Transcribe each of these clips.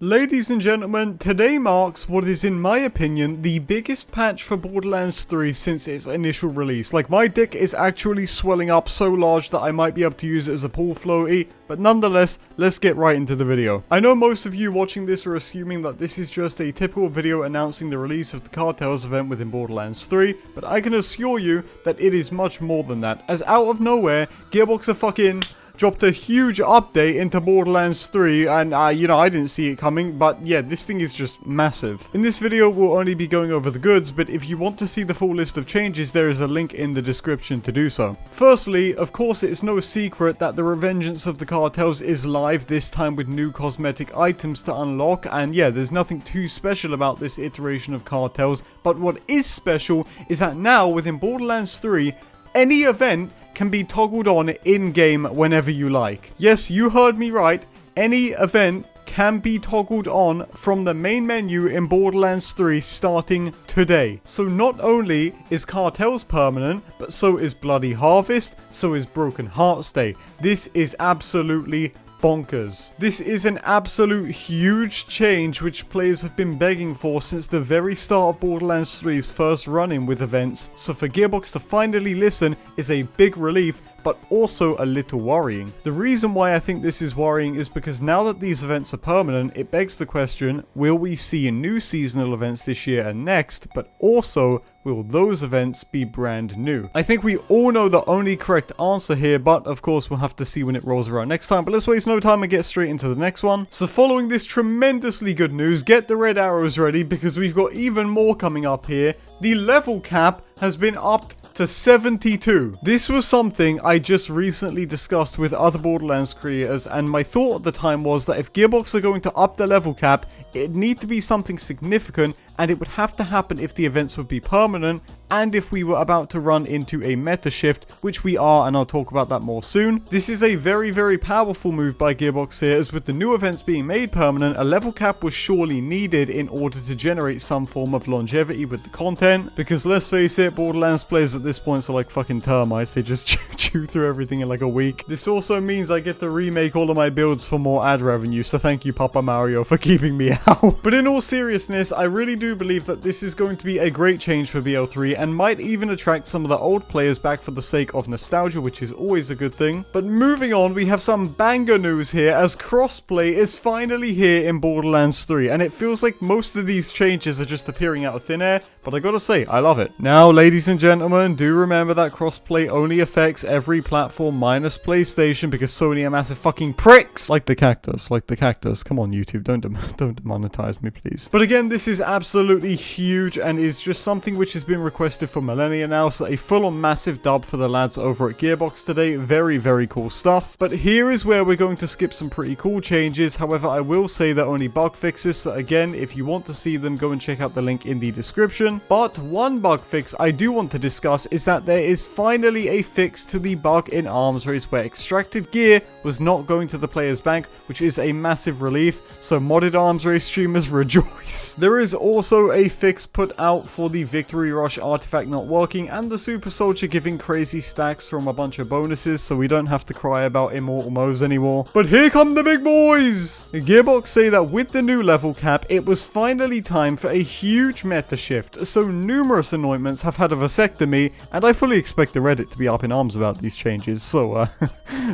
Ladies and gentlemen, today marks what is, in my opinion, the biggest patch for Borderlands 3 since its initial release. Like, my dick is actually swelling up so large that I might be able to use it as a pool floaty, but nonetheless, let's get right into the video. I know most of you watching this are assuming that this is just a typical video announcing the release of the Cartels event within Borderlands 3, but I can assure you that it is much more than that, as out of nowhere, Gearbox are fucking dropped a huge update into Borderlands 3, and you know, I didn't see it coming, but yeah, this thing is just massive. In this video, we'll only be going over the goods, but if you want to see the full list of changes, there is a link in the description to do so. Firstly, of course, it's no secret that the Revengeance of the Cartels is live, this time with new cosmetic items to unlock, and yeah, there's nothing too special about this iteration of Cartels, but what is special is that now, within Borderlands 3, any event can be toggled on in-game whenever you like. Yes, you heard me right. Any event can be toggled on from the main menu in Borderlands 3 starting today. So not only is Cartels permanent, but so is Bloody Harvest, so is Broken Hearts Day. This is absolutely bonkers. This is an absolute huge change which players have been begging for since the very start of Borderlands 3's first run-in with events, so for Gearbox to finally listen is a big relief, but also a little worrying. The reason why I think this is worrying is because now that these events are permanent, it begs the question, will we see new seasonal events this year and next, but also, will those events be brand new? I think we all know the only correct answer here, but of course we'll have to see when it rolls around next time. But let's waste no time and get straight into the next one. So following this tremendously good news, get the red arrows ready because we've got even more coming up here. The level cap has been upped to 72. This was something I just recently discussed with other Borderlands creators, and my thought at the time was that if Gearbox are going to up the level cap, it'd need to be something significant, and it would have to happen if the events would be permanent, and if we were about to run into a meta shift, which we are, and I'll talk about that more soon. This is a very, very powerful move by Gearbox here, as with the new events being made permanent, a level cap was surely needed in order to generate some form of longevity with the content, because let's face it, Borderlands players at this point are like fucking termites, they just chew through everything in like a week. This also means I get to remake all of my builds for more ad revenue, so thank you Papa Mario for keeping me out. But in all seriousness, I really do believe that this is going to be a great change for BL3 and might even attract some of the old players back for the sake of nostalgia, which is always a good thing. But moving on, we have some banger news here as crossplay is finally here in Borderlands 3, and it feels like most of these changes are just appearing out of thin air, but I gotta say, I love it. Now, ladies and gentlemen, do remember that crossplay only affects every platform minus PlayStation because Sony are massive fucking pricks! Like the cactus. Come on, YouTube, don't demonetize me, please. But again, this is absolutely huge and is just something which has been requested for millennia now, so a full-on massive dub for the lads over at Gearbox today. Very, very cool stuff. But here is where we're going to skip some pretty cool changes. However, I will say they're only bug fixes, so again, if you want to see them, go and check out the link in the description. But one bug fix I do want to discuss is that there is finally a fix to the bug in Arms Race where extracted gear was not going to the player's bank, which is a massive relief, so modded Arms Race streamers rejoice. There is also a fix put out for the Victory Rush artifact not working and the Super Soldier giving crazy stacks from a bunch of bonuses, so we don't have to cry about immortal modes anymore. But here come the big boys! Gearbox say that with the new level cap, it was finally time for a huge meta shift, so numerous anointments have had a vasectomy, and I fully expect the Reddit to be up in arms about these changes, so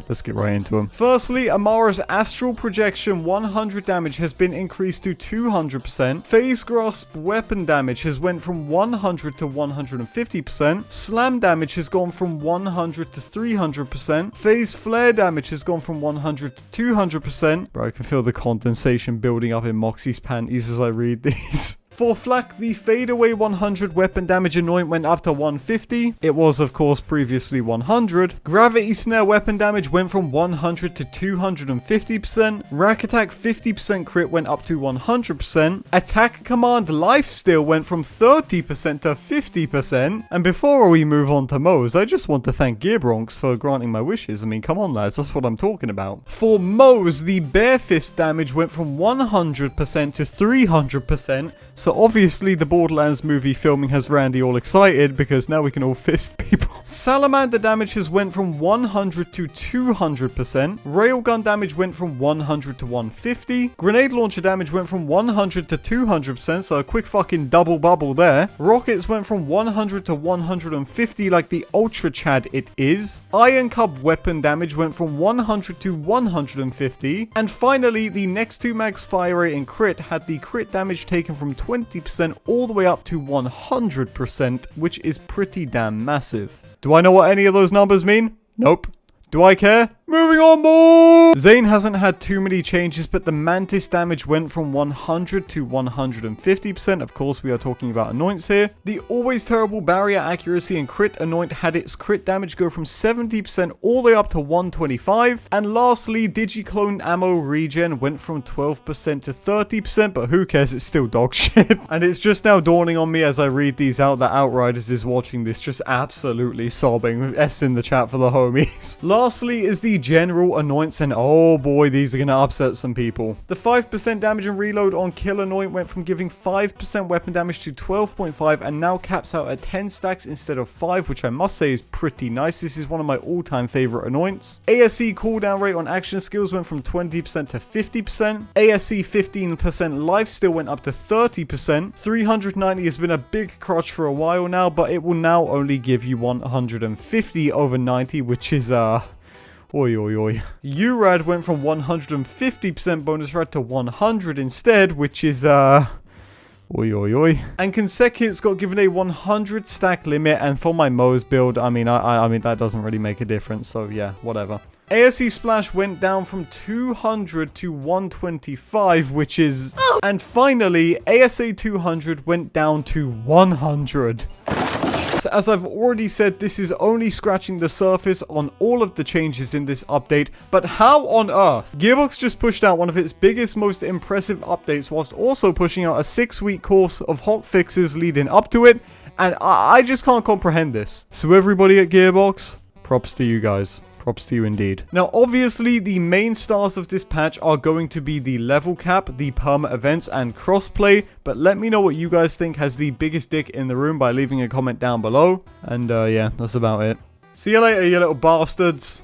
let's get right into them. Firstly, Amara's Astral Projection 100 damage has been increased to 200%, Phase Grasp weapon damage has went from 100 to 150%, Slam damage has gone from 100 to 300%, Phase Flare damage has gone from 100 to 200%. Bro, I can feel the condensation building up in Moxie's panties as I read these. For Flak, the Fadeaway 100 weapon damage anoint went up to 150. It was, of course, previously 100. Gravity Snare weapon damage went from 100 to 250%. Rack Attack 50% crit went up to 100%. Attack Command Lifesteal went from 30% to 50%. And before we move on to Mo's, I just want to thank Gearbronx for granting my wishes. I mean, come on, lads, that's what I'm talking about. For Mo's, the Bare Fist damage went from 100% to 300%. So So obviously the Borderlands movie filming has Randy all excited because now we can all fist people. Salamander damage has went from 100 to 200%. Railgun damage went from 100 to 150. Grenade launcher damage went from 100 to 200%, so a quick fucking double bubble there. Rockets went from 100 to 150 like the Ultra Chad it is. Iron Cub weapon damage went from 100 to 150. And finally, the next two mags fire rate and crit had the crit damage taken from 20% all the way up to 100%, which is pretty damn massive. Do I know what any of those numbers mean? Nope. Do I care? Moving on, boys! Zane hasn't had too many changes, but the Mantis damage went from 100 to 150%. Of course, we are talking about Anoints here. The always terrible barrier accuracy and crit Anoint had its crit damage go from 70% all the way up to 125. And lastly, Digiclone ammo regen went from 12% to 30%, but who cares? It's still dog shit. And it's just now dawning on me as I read these out that Outriders is watching this just absolutely sobbing. F's in the chat for the homies. Lastly is the general Anoints, and oh boy, these are going to upset some people. The 5% damage and reload on Kill Anoint went from giving 5% weapon damage to 12.5 and now caps out at 10 stacks instead of 5, which I must say is pretty nice. This is one of my all-time favorite Anoints. ASE cooldown rate on action skills went from 20% to 50%. ASE 15% life still went up to 30%. 390 has been a big crutch for a while now, but it will now only give you 150 over 90, which is oi oi oi. URAD went from 150% bonus rad to 100 instead, which is oi oi oi. And Consecuts got given a 100 stack limit, and for my Mo's build, I mean that doesn't really make a difference, so yeah, whatever. ASE Splash went down from 200 to 125, which is... And finally, ASA 200 went down to 100. So as I've already said, this is only scratching the surface on all of the changes in this update, but how on earth? Gearbox just pushed out one of its biggest, most impressive updates whilst also pushing out a 6-week course of hot fixes leading up to it, and I just can't comprehend this. So everybody at Gearbox, props to you guys. Props to you indeed. Now, obviously, the main stars of this patch are going to be the level cap, the perma events, and crossplay. But let me know what you guys think has the biggest dick in the room by leaving a comment down below. And yeah, that's about it. See you later, you little bastards.